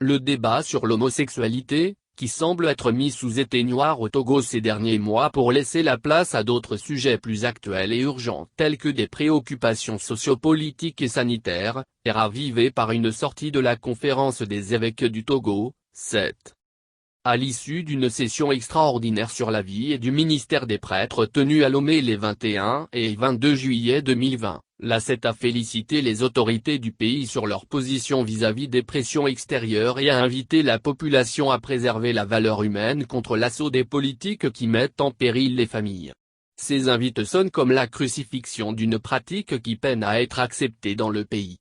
Le débat sur l'homosexualité, qui semble être mis sous éteignoir au Togo ces derniers mois pour laisser la place à d'autres sujets plus actuels et urgents tels que des préoccupations sociopolitiques et sanitaires, est ravivé par une sortie de la conférence des évêques du Togo, CET. À l'issue d'une session extraordinaire sur la vie et du ministère des prêtres tenue à Lomé les 21 et 22 juillet 2020, la CET a félicité les autorités du pays sur leur position vis-à-vis des pressions extérieures et a invité la population à préserver la valeur humaine contre l'assaut des politiques qui mettent en péril les familles. Ces invites sonnent comme la crucifixion d'une pratique qui peine à être acceptée dans le pays.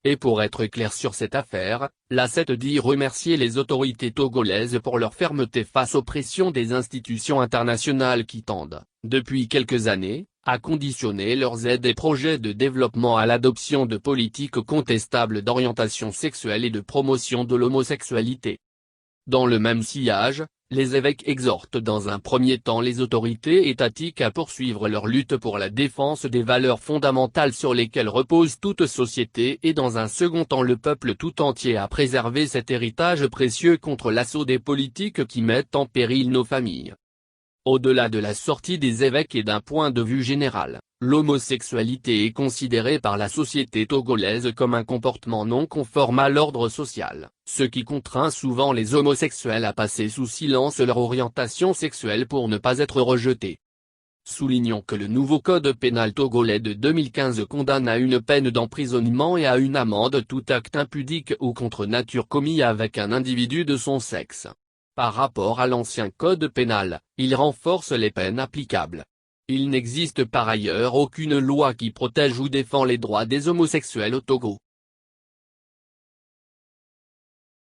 Et pour être clair sur cette affaire, la CET dit remercier les autorités togolaises pour leur fermeté face aux pressions des institutions internationales qui tendent, depuis quelques années, à conditionner leurs aides et projets de développement à l'adoption de politiques contestables d'orientation sexuelle et de promotion de l'homosexualité. Dans le même sillage, les évêques exhortent dans un premier temps les autorités étatiques à poursuivre leur lutte pour la défense des valeurs fondamentales sur lesquelles repose toute société et dans un second temps le peuple tout entier à préserver cet héritage précieux contre l'assaut des politiques qui mettent en péril nos familles. Au-delà de la sortie des évêques et d'un point de vue général, l'homosexualité est considérée par la société togolaise comme un comportement non conforme à l'ordre social, ce qui contraint souvent les homosexuels à passer sous silence leur orientation sexuelle pour ne pas être rejetés. Soulignons que le nouveau code pénal togolais de 2015 condamne à une peine d'emprisonnement et à une amende tout acte impudique ou contre nature commis avec un individu de son sexe. Par rapport à l'ancien code pénal, il renforce les peines applicables. Il n'existe par ailleurs aucune loi qui protège ou défend les droits des homosexuels au Togo.